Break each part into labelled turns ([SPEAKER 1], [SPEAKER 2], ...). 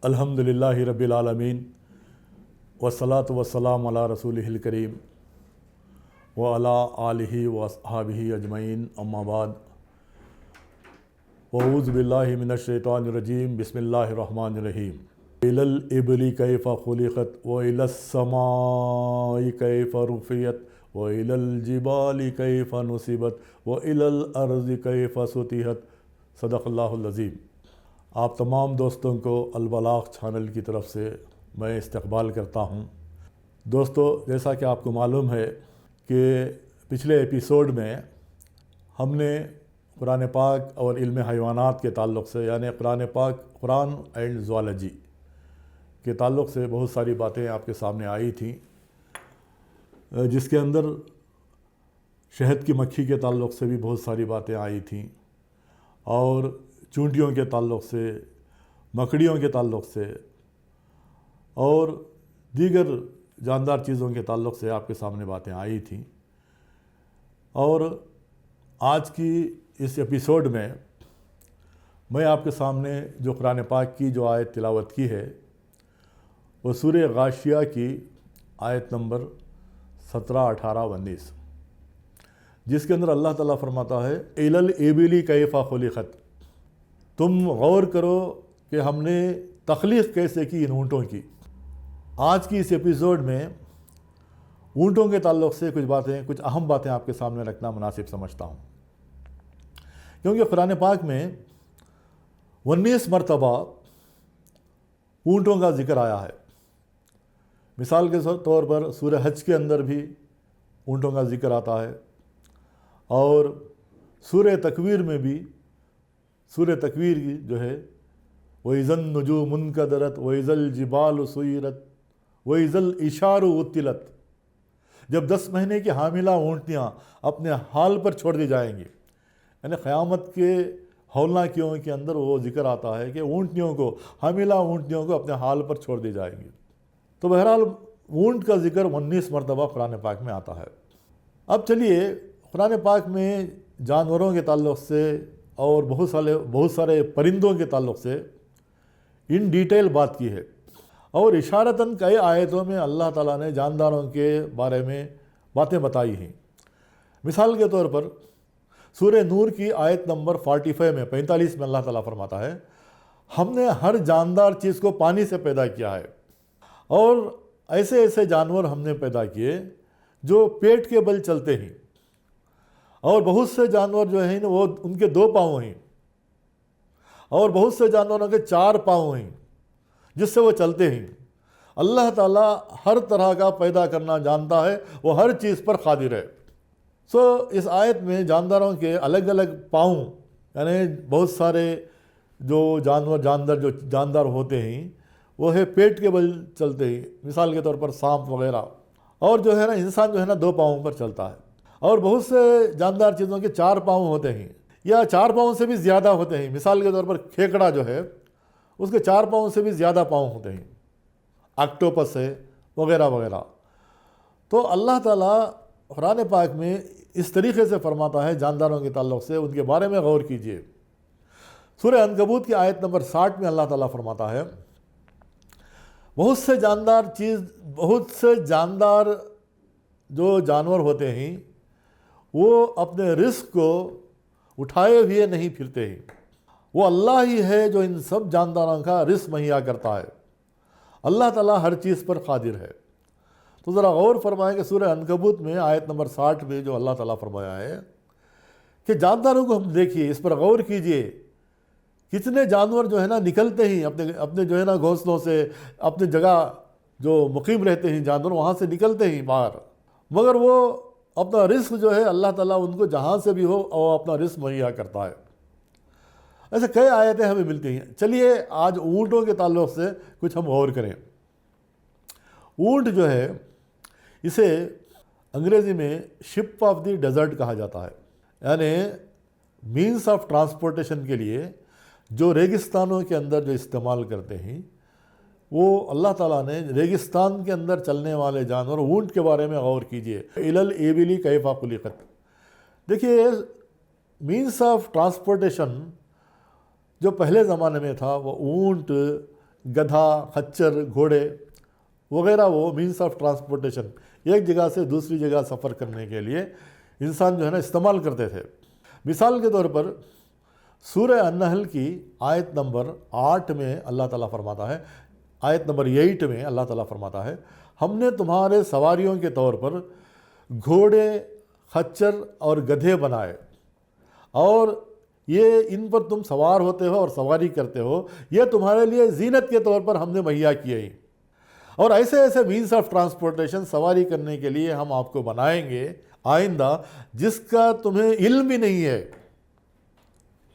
[SPEAKER 1] अल्हम्दुलिल्लाहि रब्बिल आलमीन वस्सलातु वस्सलामु अला रसूलिहिल करीम व अला आलिहि व अस्हाबिहि अजमईन अम्मा बाद औज़ु बिल्लाहि मिनश शैतानिर रजीम बिस्मिल्लाहिर रहमानिर रहीम इलल इबली कैफ़ खुलिक़त व इलस समाई कैफ़ रुफ़ियत व इलल जिबाली कैफ़ नुसिबत व इलल अर्ज़ि कैफ़ सुतिहत सदक़ल्लाहुल अज़ीम। आप तमाम दोस्तों को अल-बलाग़ चैनल की तरफ से मैं इस्तक़बाल करता हूँ। दोस्तों, जैसा कि आपको मालूम है कि पिछले एपिसोड में हमने कुरान पाक और इल्म हैवानात के ताल्लुक़ से, यानी कुरान एंड ज़ूलॉजी के ताल्लुक़ से बहुत सारी बातें आपके सामने आई थी, जिसके अंदर शहद की मक्खी के ताल्लुक़ से भी बहुत सारी बातें आई थी और चूंटियों के ताल्लुक़ से, मकड़ियों के ताल्लुक़ से और दीगर जानदार चीज़ों के ताल्लुक़ से आपके सामने बातें आई थी। और आज की इस एपिसोड में मैं आपके सामने जो कुरान पाक की जो आयत तिलावत की है वो सूरह गाशिया की आयत नंबर 17, 18, 19, जिसके अंदर अल्लाह ताला फरमाता है इलल इबिली कैफ़ खुलिक़त, तुम गौर करो कि हमने तख्लीक़ कैसे की इन ऊँटों की। आज की इस एपिसोड में ऊँटों के ताल्लुक़ से कुछ अहम बातें आपके सामने रखना मुनासिब समझता हूँ, क्योंकि कुरान पाक में 19 मरतबा ऊँटों का ज़िक्र आया है। मिसाल के तौर पर सूरह हज के अंदर भी ऊँटों का ज़िक्र आता है और सूरह तकवीर में भी, सूरह तकवीर की जो है वइज़न नुजूम मुनकदरत वइज़ल जिबाल सुयरत वइज़ल इशारु उतिलत, जब 10 महीने की हामिला ऊँटनियाँ अपने हाल पर छोड़ दी जाएंगी, यानी क़यामत के हौलनाकियों के अंदर वो जिक्र आता है कि ऊँटनियों को, हामिला ऊँटनियों को अपने हाल पर छोड़ दी जाएंगी। तो बहरहाल ऊँट का जिक्र 19 मरतबा कुरान पाक में आता है। अब चलिए कुरान पाक में जानवरों के ताल्लुक़ से और बहुत सारे परिंदों के ताल्लुक़ से इन डिटेल बात की है और इशारतन कई आयतों में अल्लाह ताला ने जानदारों के बारे में बातें बताई हैं। मिसाल के तौर पर सूरह नूर की आयत नंबर 45 में अल्लाह ताला फरमाता है हमने हर जानदार चीज़ को पानी से पैदा किया है और ऐसे ऐसे जानवर हमने पैदा किए जो पेट के बल चलते हैं और बहुत से जानवर जो हैं वो उनके 2 पाँव हैं और बहुत से जानवरों के 4 पाँव हैं जिससे वो चलते हैं। अल्लाह ताला हर तरह का पैदा करना जानता है, वो हर चीज़ पर कादिर है। इस आयत में जानदारों के अलग अलग पाँव, यानी बहुत सारे जो जानदार होते हैं वो है पेट के बल चलते हैं। मिसाल के तौर पर सांप वगैरह, और जो है ना इंसान जो है ना 2 पाँवों पर चलता है और बहुत से जानदार चीज़ों के 4 पाँव होते हैं या 4 पाँव से भी ज़्यादा होते हैं। मिसाल के तौर पर खेकड़ा जो है उसके 4 पाँव से भी ज़्यादा पाँव होते हैं, ऑक्टोपस है वगैरह वगैरह। तो अल्लाह ताला कुरान पाक में इस तरीक़े से फरमाता है जानदारों के ताल्लुक़ से, उनके बारे में गौर कीजिए। सूरह अनकबूत की आयत नंबर 60 में अल्लाह ताला फरमाता है बहुत से जानदार जो जानवर होते हैं वो अपने रिस्क को उठाए हुए नहीं फिरते हैं, वो अल्लाह ही है जो इन सब जानदारों का रिस्क मुहैया करता है। अल्लाह ताला हर चीज़ पर कादिर है। तो ज़रा गौर फरमाएं कि सूरह अनकबूत में आयत नंबर 60 में जो अल्लाह ताला फरमाया है कि जानदारों को हम देखिए, इस पर गौर कीजिए, कितने जानवर जो है ना निकलते ही अपने जो है ना घोंसलों से, अपने जगह जो मुकीम रहते हैं जानवर वहाँ से निकलते ही बाहर, मगर वो अपना रिस्क जो है अल्लाह ताला उनको जहाँ से भी हो और अपना रिस्क मुहैया करता है। ऐसे कई आयतें हमें मिलती हैं। चलिए आज ऊँटों के ताल्लुक़ से कुछ हम गौर करें। ऊँट जो है इसे अंग्रेज़ी में शिप ऑफ द डेजर्ट कहा जाता है, यानी मीन्स ऑफ ट्रांसपोर्टेशन के लिए जो रेगिस्तानों के अंदर जो इस्तेमाल करते हैं, वो अल्लाह ताला ने रेगिस्तान के अंदर चलने वाले जानवर ऊँट के बारे में गौर कीजिए। इलल इबिली कैफ़ खुलिक़त, देखिए मीन्स ऑफ ट्रांसपोर्टेशन जो पहले ज़माने में था वो ऊँट गधा, खच्चर, घोड़े वगैरह वो मीन्स ऑफ ट्रांसपोर्टेशन एक जगह से दूसरी जगह सफ़र करने के लिए इंसान जो है ना इस्तेमाल करते थे। मिसाल के तौर पर सूरह अन्नहल की आयत नंबर 8 में अल्लाह ताला फरमाता है, आयत नंबर 8 में अल्लाह ताला फरमाता है, हमने तुम्हारे सवारियों के तौर पर घोड़े, खच्चर और गधे बनाए और ये इन पर तुम सवार होते हो और सवारी करते हो, ये तुम्हारे लिए जीनत के तौर पर हमने मुहैया किए ही। और ऐसे ऐसे मीन्स ऑफ ट्रांसपोर्टेशन सवारी करने के लिए हम आपको बनाएंगे आइंदा जिसका तुम्हें इल्म भी नहीं है।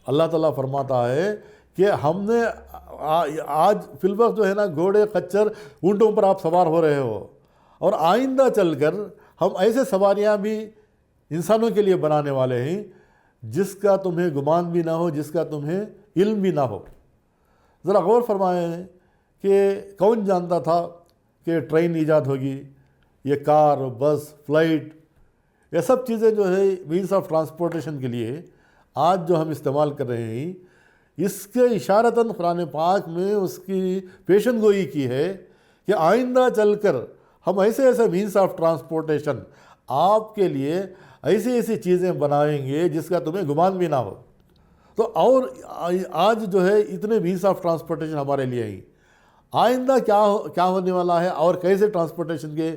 [SPEAKER 1] अल्लाह ताला फरमाता है कि हमने आज फिलवक्त जो है ना घोड़े, खच्चर, ऊँटों पर आप सवार हो रहे हो और आइंदा चलकर हम ऐसे सवारियां भी इंसानों के लिए बनाने वाले हैं जिसका तुम्हें गुमान भी ना हो, जिसका तुम्हें इल्म भी ना हो। ज़रा गौर फरमाएं कि कौन जानता था कि ट्रेन ईजाद होगी, ये कार, बस, फ्लाइट, ये सब चीज़ें जो है मीन्स ऑफ ट्रांसपोर्टेशन के लिए आज जो हम इस्तेमाल कर रहे हैं, इसके इशारतन कुरान पाक में उसकी पेशन गोई की है कि आइंदा चलकर हम ऐसे ऐसे मीन्स ऑफ ट्रांसपोर्टेशन आपके लिए ऐसी ऐसी चीज़ें बनाएंगे जिसका तुम्हें गुमान भी ना हो। तो और आज जो है इतने मीन्स ऑफ ट्रांसपोर्टेशन हमारे लिए ही, आइंदा क्या होने वाला है और कैसे ट्रांसपोर्टेशन के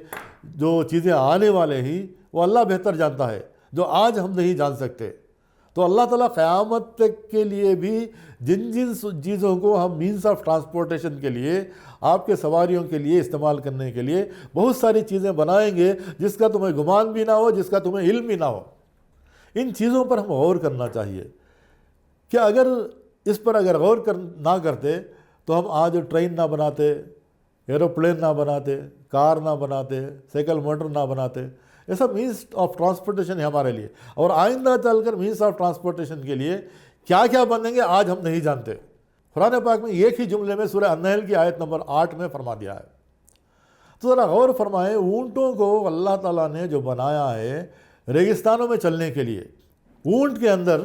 [SPEAKER 1] जो चीज़ें आने वाले हैं वो अल्लाह बेहतर जानता है, जो आज हम नहीं जान सकते। तो अल्लाह ताला क़यामत तक के लिए भी जिन जिन चीज़ों को हम मीन्स ऑफ ट्रांसपोर्टेशन के लिए, आपके सवारियों के लिए इस्तेमाल करने के लिए बहुत सारी चीज़ें बनाएंगे जिसका तुम्हें गुमान भी ना हो, जिसका तुम्हें इल्म भी ना हो। इन चीज़ों पर हम गौर करना चाहिए कि अगर इस पर अगर गौर ना करते तो हम आज ट्रेन ना बनाते, एरोप्लेन ना बनाते, कार ना बनाते, साइकिल मोटर ना बनाते। ये सब मीन्स ऑफ ट्रांसपोर्टेशन है हमारे लिए, और आइंदा चलकर मीन्स ऑफ ट्रांसपोर्टेशन के लिए क्या क्या बनेंगे आज हम नहीं जानते। कुरान पाक में एक ही जुमले में सूरह अन्नहल की आयत नंबर 8 में फरमा दिया है। तो ज़रा गौर फरमाएं, ऊँटों को अल्लाह ताला ने जो बनाया है रेगिस्तानों में चलने के लिए, ऊँट के अंदर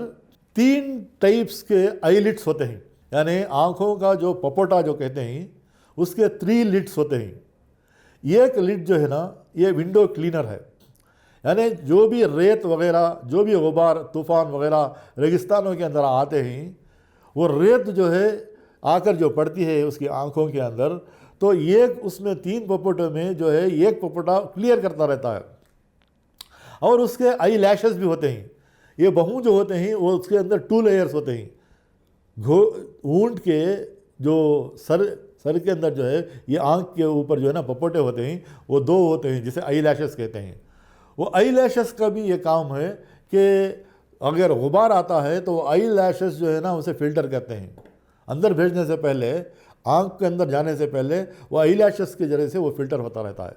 [SPEAKER 1] 3 टाइप्स के आईलिट्स होते हैं, यानी आँखों का जो पपोटा जो कहते हैं उसके 3 लिड्स होते हैं। एक लिड जो है ना ये विंडो क्लीनर है, यानी जो भी रेत वगैरह, जो भी गुबार, तूफ़ान वगैरह रेगिस्तानों के अंदर आते हैं, वो रेत जो है आकर जो पड़ती है उसकी आँखों के अंदर, तो एक उसमें 3 पपोटों में जो है एक पपोटा क्लियर करता रहता है। और उसके आई लैशेस भी होते हैं, ये बहू जो होते हैं वो उसके अंदर 2 लेयर्स होते हैं। ऊँट के जो सर के अंदर जो है ये आँख के ऊपर जो है ना पपोटे होते हैं वो 2 होते हैं, जिसे आई लैशेस कहते हैं। वो आई लैशेस का भी ये काम है कि अगर गुबार आता है तो आई लैशेस जो है ना उसे फ़िल्टर करते हैं। अंदर भेजने से पहले, आँख के अंदर जाने से पहले वो आई लैशेस के ज़रिए से वो फ़िल्टर होता रहता है।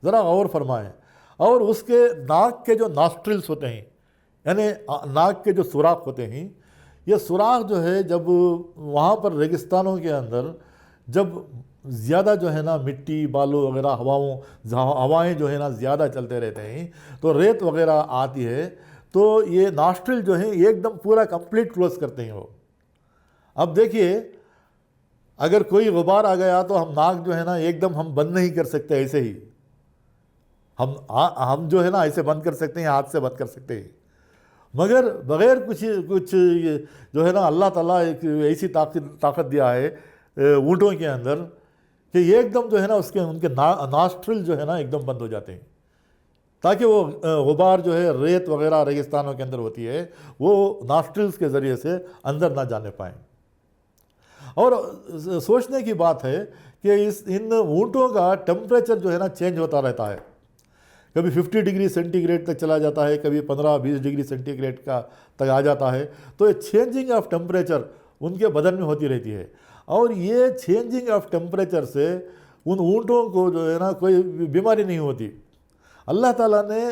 [SPEAKER 1] ज़रा गौर फरमाएं। और उसके नाक के जो नॉस्ट्रिल्स होते हैं, यानी नाक के जो सुराख होते हैं, ये सुराख जो है जब वहाँ पर रेगिस्तानों के अंदर जब ज़्यादा जो है ना मिट्टी, बालू वगैरह, हवाएं जो है ना ज़्यादा चलते रहते हैं तो रेत वगैरह आती है, तो ये नॉस्ट्रिल जो है एकदम पूरा कंप्लीट क्लोज करते हैं वो। अब देखिए, अगर कोई गुबार आ गया तो हम नाक जो है ना एकदम हम बंद नहीं कर सकते, ऐसे ही हम जो है ना ऐसे बंद कर सकते हैं, हाथ से बंद कर सकते हैं, मगर बग़ैर कुछ जो है ना अल्लाह ताला एक ऐसी ताकत दिया है ऊँटों के अंदर कि एकदम जो है ना उनके नॉस्ट्रिल जो है ना एकदम बंद हो जाते हैं, ताकि वो गुबार जो है रेत वगैरह रेगिस्तानों के अंदर होती है वो नॉस्ट्रिल्स के ज़रिए से अंदर ना जाने पाएँ। और सोचने की बात है कि इन ऊँटों का टेम्परेचर जो है ना चेंज होता रहता है, कभी 50 डिग्री सेंटीग्रेड तक चला जाता है, कभी 15-20 डिग्री सेंटीग्रेड का तक आ जाता है। तो ये चेंजिंग ऑफ टेम्परेचर उनके बदन में होती रहती है, और ये चेंजिंग ऑफ टेम्परेचर से उन ऊँटों को जो है ना कोई बीमारी नहीं होती। अल्लाह ताला ने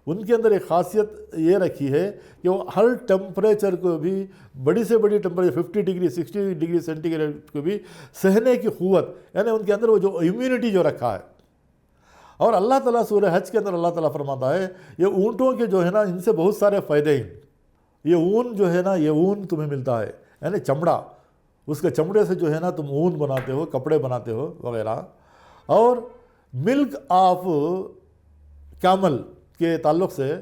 [SPEAKER 1] उनके अंदर एक खासियत ये रखी है कि वो हर टेम्परेचर को भी, बड़ी से बड़ी टेम्परेचर 50 डिग्री 60 डिग्री सेंटीग्रेड को भी सहने की क़ुव्वत, यानी उनके अंदर वो जो इम्यूनिटी जो रखा है। और अल्लाह ताला सूरह हज के अंदर अल्लाह ताला फरमाता है ये ऊँटों के जो है ना इनसे बहुत सारे फ़ायदे हैं। ये ऊन जो है ना, ये ऊन तुम्हें मिलता है, यानी चमड़ा, اس کے چمڑے سے جو ہے نا تم اون بناتے ہو، کپڑے بناتے ہو وغیرہ. اور ملک آف کیمل کے تعلق سے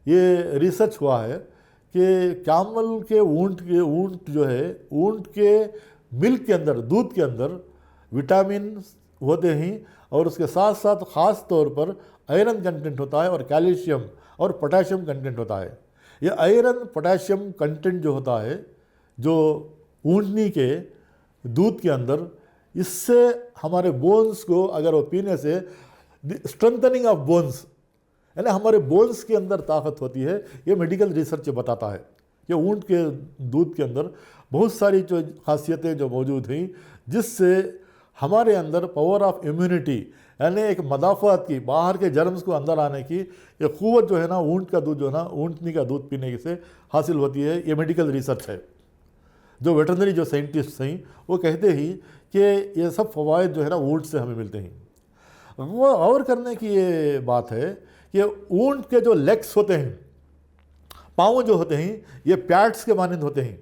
[SPEAKER 1] یہ ریسرچ ہوا ہے کہ کیمل کے اونٹ جو ہے، اونٹ کے ملک کے اندر، دودھ کے اندر وٹامن ہوتے ہیں، اور اس کے ساتھ ساتھ خاص طور پر آئرن کنٹینٹ ہوتا ہے اور کیلشیم اور پوٹاشیم کنٹینٹ ہوتا ہے. یہ آئرن پوٹاشیم کنٹینٹ جو ہوتا ہے جو اونٹنی کے دودھ کے اندر، اس سے ہمارے بونز کو اگر وہ پینے سے اسٹرنتھننگ آف بونز، یعنی ہمارے بونز کے اندر طاقت ہوتی ہے. یہ میڈیکل ریسرچ بتاتا ہے کہ اونٹ کے دودھ کے اندر بہت ساری جو خاصیتیں جو موجود ہیں جس سے ہمارے اندر پاور آف امیونٹی، یعنی ایک مدافعت کی، باہر کے جرمز کو اندر آنے کی ایک قوت جو ہے نا اونٹ کا دودھ جو ہے نا، اونٹنی کا دودھ پینے سے حاصل ہوتی ہے. یہ میڈیکل ریسرچ ہے. جو ویٹرنری جو سائنٹسٹ ہیں وہ کہتے ہی کہ یہ سب فوائد جو ہے نا اونٹ سے ہمیں ملتے ہیں. وہ غور کرنے کی یہ بات ہے کہ اونٹ کے جو لیگس ہوتے ہیں، پاؤں جو ہوتے ہیں، یہ پیڈس کے مانند ہوتے ہیں.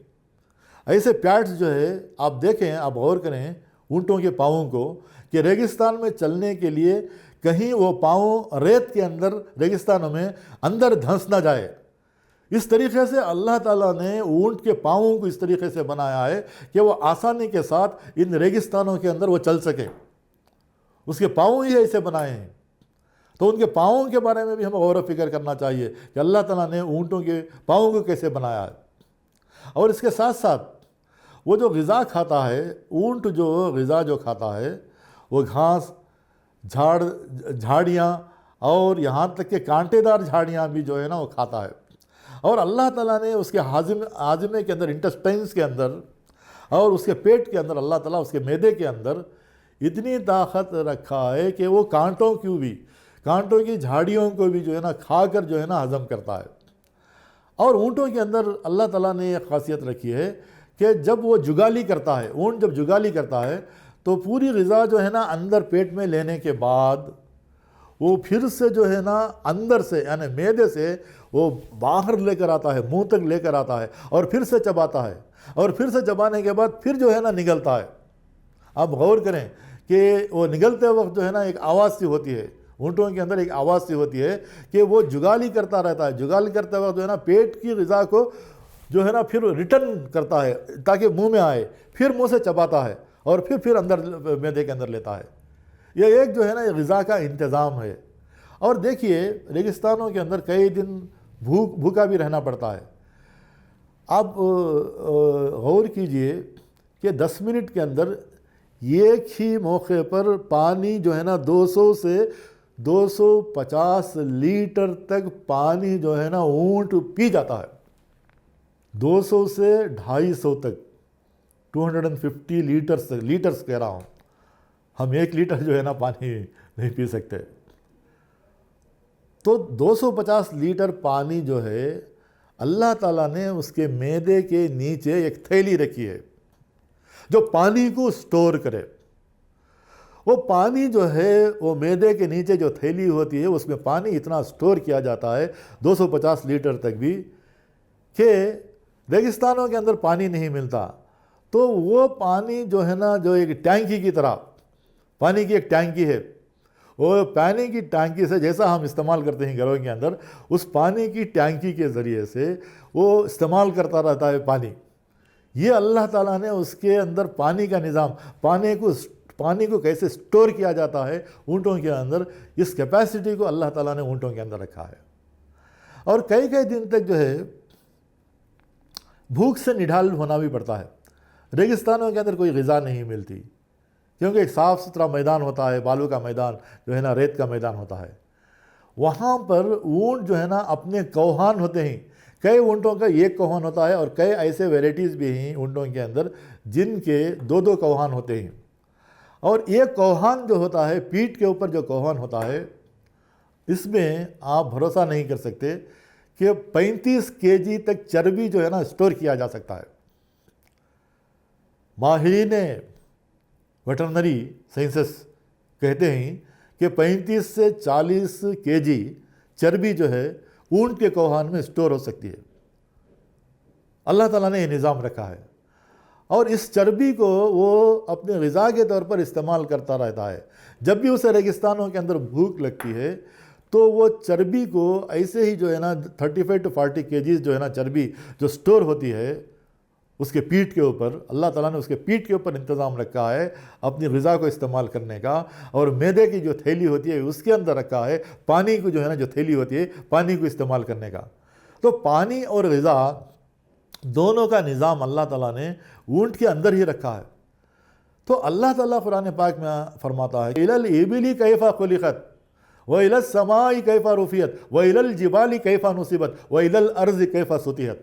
[SPEAKER 1] ایسے پیڈس جو ہے آپ دیکھیں، آپ غور کریں اونٹوں کے پاؤں کو، کہ ریگستان میں چلنے کے لیے کہیں وہ پاؤں ریت کے اندر، ریگستانوں میں اندر دھنس نہ جائے. اس طریقے سے اللہ تعالیٰ نے اونٹ کے پاؤں کو اس طریقے سے بنایا ہے کہ وہ آسانی کے ساتھ ان ریگستانوں کے اندر وہ چل سکے. اس کے پاؤں ہی ایسے بنائے ہیں. تو ان کے پاؤں کے بارے میں بھی ہمیں غور و فکر کرنا چاہیے کہ اللہ تعالیٰ نے اونٹوں کے پاؤں کو کیسے بنایا ہے. اور اس کے ساتھ ساتھ وہ جو غذا کھاتا ہے، اونٹ جو غذا جو کھاتا ہے وہ گھاس، جھاڑیاں، اور یہاں تک کہ کانٹے دار جھاڑیاں بھی جو ہے نا وہ کھاتا ہے. اور اللہ تعالیٰ نے اس کے ہاضمے کے اندر، انٹسٹائنس کے اندر، اور اس کے پیٹ کے اندر، اللہ تعالیٰ اس کے معدے کے اندر اتنی طاقت رکھا ہے کہ وہ کانٹوں کی جھاڑیوں کو بھی جو ہے نا کھا کر جو ہے نا ہضم کرتا ہے. اور اونٹوں کے اندر اللہ تعالیٰ نے یہ خاصیت رکھی ہے کہ جب وہ جگالی کرتا ہے، اونٹ جب جگالی کرتا ہے تو پوری غذا جو ہے نا اندر پیٹ میں لینے کے بعد وہ پھر سے جو ہے نا اندر سے، یعنی معدے سے وہ باہر لے کر آتا ہے، منہ تک لے کر آتا ہے، اور پھر سے چباتا ہے، اور پھر سے چبانے کے بعد پھر جو ہے نا نگلتا ہے. آپ غور کریں کہ وہ نگلتے وقت جو ہے نا ایک آواز سی ہوتی ہے، اونٹوں کے اندر ایک آواز سی ہوتی ہے کہ وہ جگالی کرتا رہتا ہے. جگالی کرتے وقت جو ہے نا پیٹ کی غذا کو جو ہے نا پھر ریٹرن کرتا ہے تاکہ منہ میں آئے، پھر منہ سے چباتا ہے، اور پھر اندر معدے کے اندر لیتا ہے. یہ ایک جو ہے نا یہ غذا کا انتظام ہے. اور دیکھیے ریگستانوں کے اندر کئی دن بھوکا بھی رہنا پڑتا ہے. آپ غور کیجئے کہ 10 منٹ کے اندر ایک ہی موقع پر پانی جو ہے نا 200 سے 250 لیٹر تک پانی جو ہے نا اونٹ پی جاتا ہے. 200 سے 250 تک، 250 لیٹرز کہہ رہا ہوں. ہم 1 لیٹر جو ہے نا پانی نہیں پی سکتے. تو 250 لیٹر پانی جو ہے اللہ تعالیٰ نے اس کے معدے کے نیچے ایک تھیلی رکھی ہے جو پانی کو سٹور کرے. وہ پانی جو ہے وہ معدے کے نیچے جو تھیلی ہوتی ہے اس میں پانی اتنا سٹور کیا جاتا ہے 250 لیٹر تک بھی کہ ریگستانوں کے اندر پانی نہیں ملتا. تو وہ پانی جو ہے نا جو ایک ٹینکی کی طرح، پانی کی ایک ٹینکی ہے، وہ پانی کی ٹینکی سے جیسا ہم استعمال کرتے ہیں گھروں کے اندر، اس پانی کی ٹینکی کے ذریعے سے وہ استعمال کرتا رہتا ہے پانی. یہ اللہ تعالیٰ نے اس کے اندر پانی کا نظام، پانی کو کیسے سٹور کیا جاتا ہے اونٹوں کے اندر، اس کیپیسٹی کو اللہ تعالیٰ نے اونٹوں کے اندر رکھا ہے. اور کئی دن تک جو ہے بھوک سے نڈھال ہونا بھی پڑتا ہے. ریگستانوں کے اندر کوئی غذا نہیں ملتی کیونکہ ایک صاف ستھرا میدان ہوتا ہے، بالوں کا میدان جو ہے نا، ریت کا میدان ہوتا ہے. وہاں پر اونٹ جو ہے نا اپنے کوہان ہوتے ہیں. کئی اونٹوں کا ایک کوہان ہوتا ہے، اور کئی ایسے ویرائٹیز بھی ہیں اونٹوں کے اندر جن کے 2 کوہان ہوتے ہیں. اور ایک کوہان جو ہوتا ہے، پیٹھ کے اوپر جو کوہان ہوتا ہے، اس میں آپ بھروسہ نہیں کر سکتے کہ 35 kg تک چربی جو ہے نا سٹور کیا جا سکتا ہے. ماہرین ویٹرنری سائنسز کہتے ہیں کہ 35 سے 40 kg چربی جو ہے اونٹ کے کوہان میں سٹور ہو سکتی ہے. اللہ تعالیٰ نے یہ نظام رکھا ہے. اور اس چربی کو وہ اپنے غذا کے طور پر استعمال کرتا رہتا ہے. جب بھی اسے ریگستانوں کے اندر بھوک لگتی ہے تو وہ چربی کو ایسے ہی جو ہے نا 35 to 40 kgs جو ہے نا چربی جو سٹور ہوتی ہے اس کے پیٹھ کے اوپر، اللہ تعالیٰ نے اس کے پیٹھ کے اوپر انتظام رکھا ہے اپنی غذا کو استعمال کرنے کا. اور معدے کی جو تھیلی ہوتی ہے اس کے اندر رکھا ہے پانی کو جو ہے نا جو تھیلی ہوتی ہے پانی کو استعمال کرنے کا. تو پانی اور غذا دونوں کا نظام اللہ تعالیٰ نے اونٹ کے اندر ہی رکھا ہے. تو اللہ تعالیٰ قرآن پاک میں فرماتا ہے إِلَى الْإِبِلِ كَيْفَ خُلِقَتْ وَإِلَى السَّمَاءِ كَيْفَ رُفِعَتْ وَإِلَى الْجِبَالِ كَيْفَ نُصِبَتْ وَإِلَى الْأَرْضِ كَيْفَ سُطِحَتْ.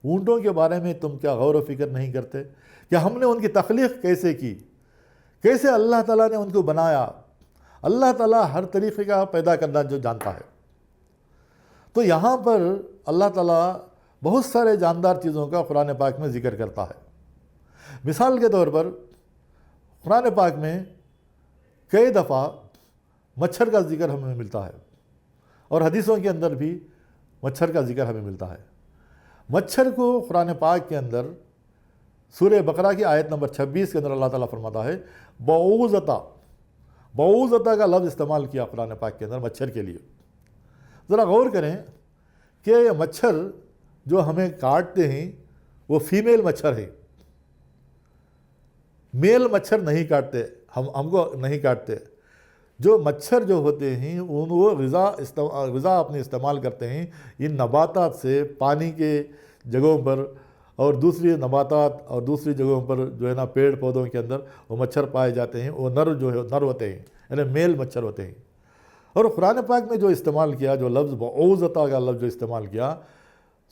[SPEAKER 1] اونٹوں کے بارے میں تم کیا غور و فکر نہیں کرتے کہ ہم نے ان کی تخلیق کیسے کی، کیسے اللہ تعالیٰ نے ان کو بنایا. اللہ تعالیٰ ہر طریقے کا پیدا کرنا جو جانتا ہے. تو یہاں پر اللہ تعالیٰ بہت سارے جاندار چیزوں کا قرآن پاک میں ذکر کرتا ہے. مثال کے طور پر قرآن پاک میں کئی دفعہ مچھر کا ذکر ہمیں ملتا ہے اور حدیثوں کے اندر بھی مچھر کا ذکر ہمیں ملتا ہے. مچھر کو قرآن پاک کے اندر سورہ بقرہ کی آیت نمبر 26 کے اندر اللہ تعالیٰ فرماتا ہے بعوضتا کا لفظ استعمال کیا قرآن پاک کے اندر مچھر کے لیے. ذرا غور کریں کہ یہ مچھر جو ہمیں کاٹتے ہیں وہ فیمیل مچھر ہے، میل مچھر نہیں کاٹتے، ہم کو نہیں کاٹتے. جو مچھر جو ہوتے ہیں وہ غذا اپنی استعمال کرتے ہیں ان نباتات سے، پانی کے جگہوں پر اور دوسری نباتات اور دوسری جگہوں پر جو ہے نا پیڑ پودوں کے اندر وہ مچھر پائے جاتے ہیں. وہ نر ہوتے ہیں یعنی میل مچھر ہوتے ہیں. اور قرآن پاک میں جو استعمال کیا جو لفظ بعوضتا کا لفظ جو استعمال کیا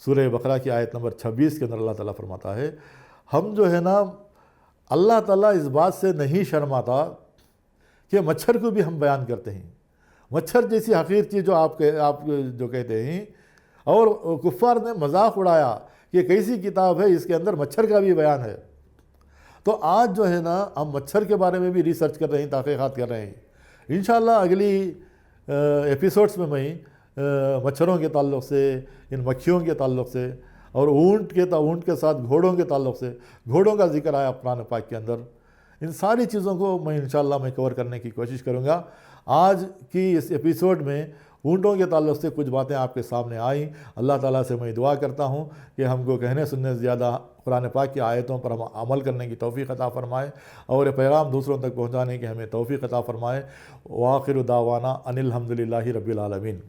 [SPEAKER 1] سورہ بقرہ کی آیت نمبر 26 کے اندر اللہ تعالیٰ فرماتا ہے ہم جو ہے نا اللہ تعالیٰ اس بات سے نہیں شرماتا کہ مچھر کو بھی ہم بیان کرتے ہیں. مچھر جیسی حقیر چیز جو آپ جو کہتے ہیں، اور کفار نے مذاق اڑایا کہ کیسی کتاب ہے اس کے اندر مچھر کا بھی بیان ہے. تو آج جو ہے نا ہم مچھر کے بارے میں بھی ریسرچ کر رہے ہیں، تحقیقات کر رہے ہیں. انشاءاللہ اگلی ایپیسوڈز میں مچھروں کے تعلق سے، ان مکھیوں کے تعلق سے اور اونٹ کے ساتھ گھوڑوں کے تعلق سے، گھوڑوں کا ذکر آیا قرآن پاک کے اندر، ان ساری چیزوں کو میں انشاءاللہ میں کور کرنے کی کوشش کروں گا. آج کی اس ایپیسوڈ میں اونٹوں کے تعلق سے کچھ باتیں آپ کے سامنے آئیں. اللہ تعالیٰ سے میں دعا کرتا ہوں کہ ہم کو کہنے سننے سے زیادہ قرآن پاک کی آیتوں پر ہم عمل کرنے کی توفیق عطا فرمائے اور یہ پیغام دوسروں تک پہنچانے کی ہمیں توفیق عطا فرمائے. وآخر دعوانا ان الحمد للہ رب العالمین.